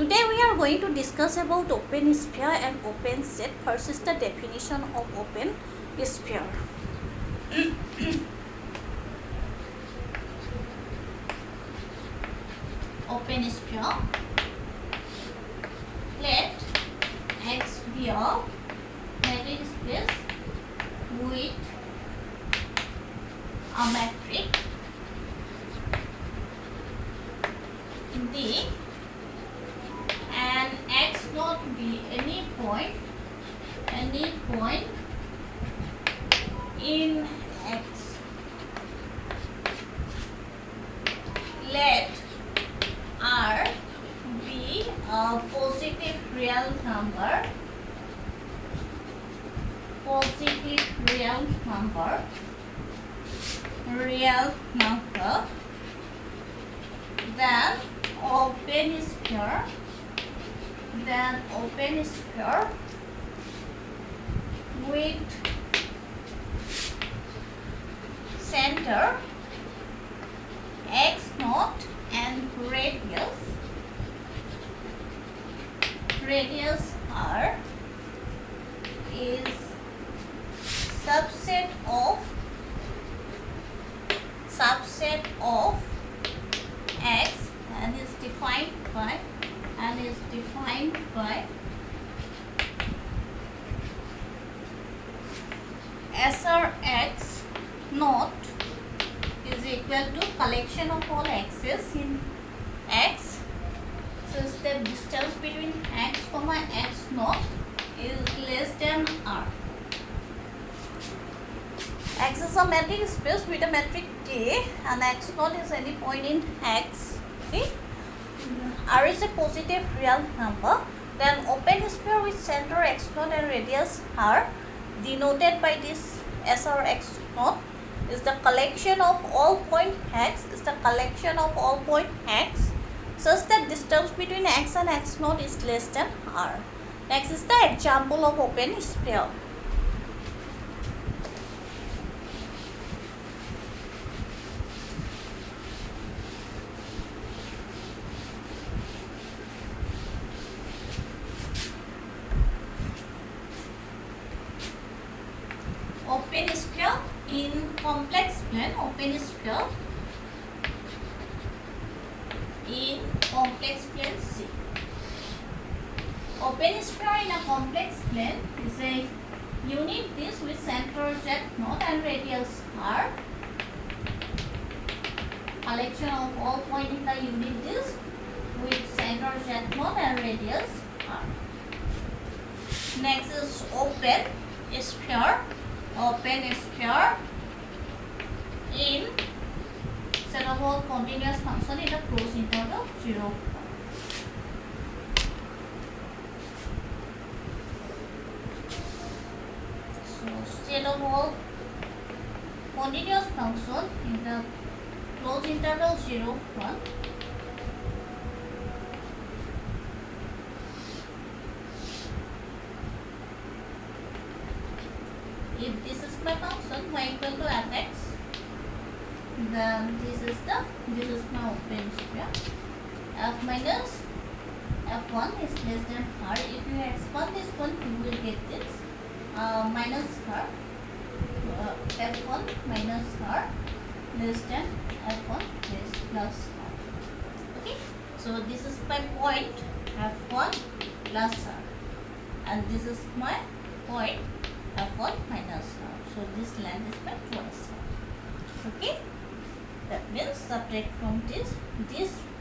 Today we are going to discuss about open sphere and open set. First is the definition of open sphere. Open sphere. Let X be a metric space with a metric D and X not be any point in X. Let R be a positive real number, then open sphere with center x naught and radius r is subset of x and is defined by SRX naught is equal to collection of all x's in X such that distance between x comma x naught is less than r. X is a metric space with a metric K and x naught is any point in X. Okay? R is a positive real number. Then open sphere with center x naught and radius r denoted by this SRX naught is the collection of all point x such that distance between x and x naught is less than r. Next is the example of open sphere. Open sphere in complex plane, C. Open sphere in a complex plane is a unit disk with center z naught and radius r. Collection of all points in the unit disk with center z naught and radius r. Next is open sphere in set of all continuous function in a closed interval 0. So set of all continuous function in the closed interval 0, 1. If this is my function y equal to fx, then this is my open sphere. F minus f1 is less than r. If you expand this one, you will get this minus r. F1 minus r less than f1 is plus r. Okay, so this is my point f1 plus r, and this is my point f1 minus r. So this length is by twice r. Okay, that means subtract from this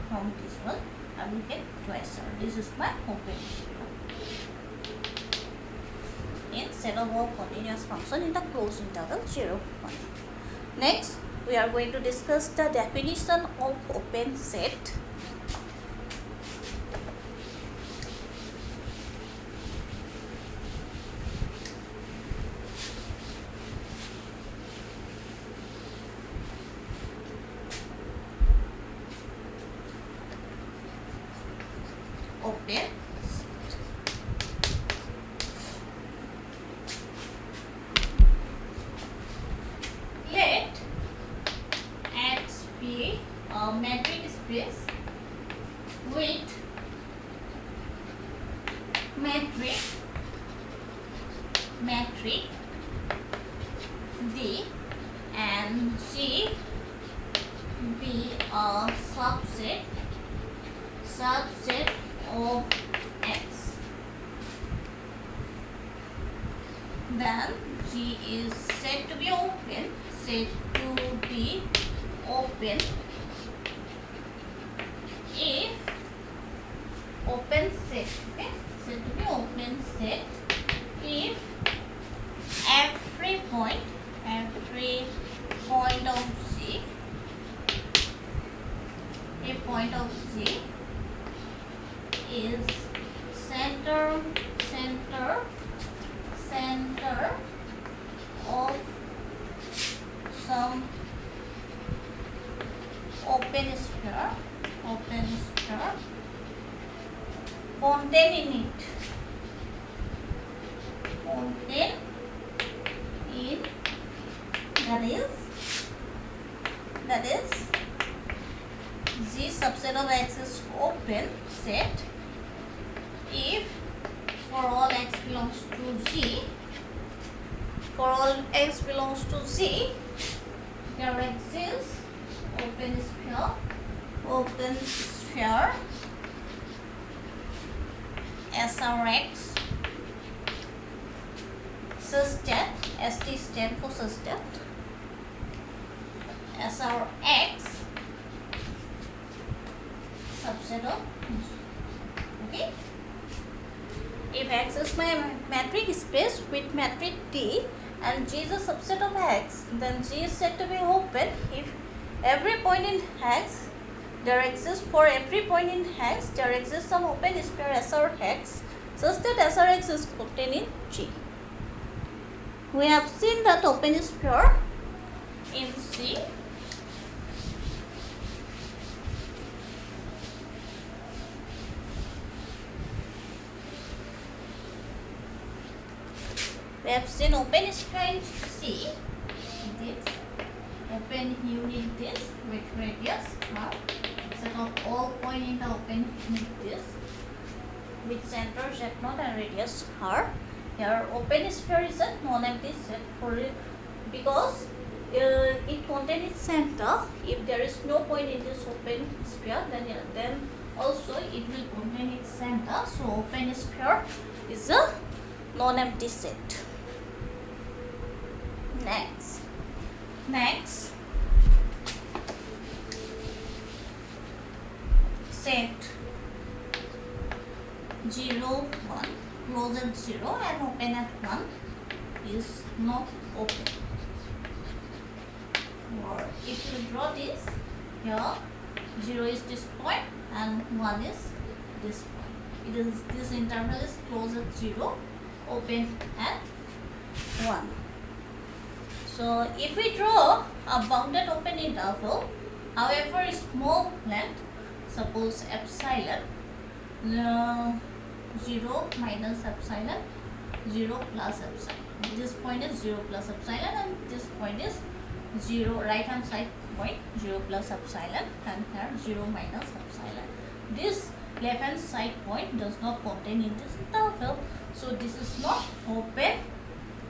from this one, I will get twice r. This is my open sphere in set of all continuous function in the closed interval 0, 1. Next, we are going to discuss the definition of open set. Open set. Let X be a metric space with metric D and G be a subset of X, then G is said to be open if open set, okay, said to be open set if every point of G, a point of G is center of some open sphere contain in that is G subset of X is open set if for all X belongs to G, there exists open sphere SRX sustat, ST stand for sustat, SRX subset of G. Okay, if X is my metric space with metric T and G is a subset of X, then G is said to be open if every point in X there exists some open sphere SRX such that SRX is contained in G. We have seen that open sphere in C. We have seen open sphere in C, this open unit this with radius R, set of all point in the open unit this with center Z0 and radius R. Here open sphere is a non-empty set for it because it contains its center. If there is no point in this open sphere, then also it will contain its center. So open sphere is a non-empty set. Next set 0, 1, close at 0 and open at 1 is not open. Or if you draw this, here 0 is this point and 1 is this point. This interval is close at 0, open at 1. So if we draw a bounded open interval, however small length, suppose epsilon, 0 minus epsilon, 0 plus epsilon. This point is 0 plus epsilon and this point is 0, right hand side point 0 plus epsilon and here 0 minus epsilon. This left hand side point does not contain in this interval, so this is not open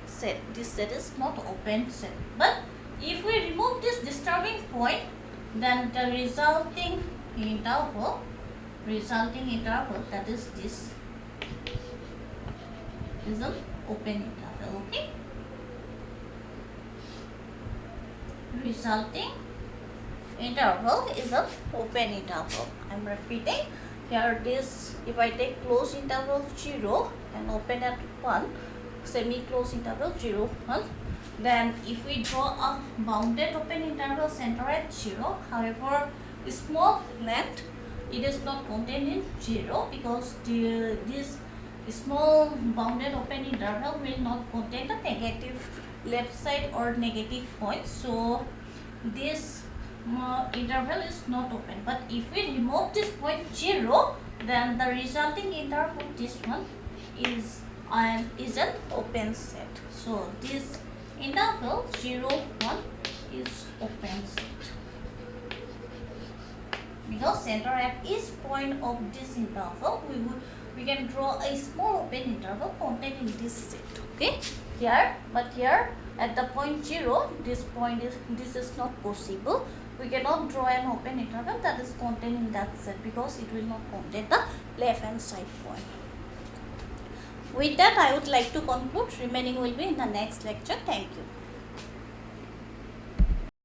set. This set is not open set. But if we remove this disturbing point, then the resulting interval that is this is an open interval. Okay, resulting interval is an open interval. I am repeating here this, if I take closed interval 0 and open at 1, semi-closed interval 0, 1, then if we draw a bounded open interval center at 0, however small length, it is not contained in 0 because this small bounded open interval will not contain the negative left side or negative point, so this interval is not open. But if we remove this point 0, then the resulting interval, this one, is an open set. So this interval 0, 1 is open set. because center at each point of this interval we can draw a small open interval containing this set. Okay, here, but here at the point 0, this is not possible. We cannot draw an open interval that is containing that set because it will not contain the left hand side point. With that, I would like to conclude. Remaining will be in the next lecture. Thank you.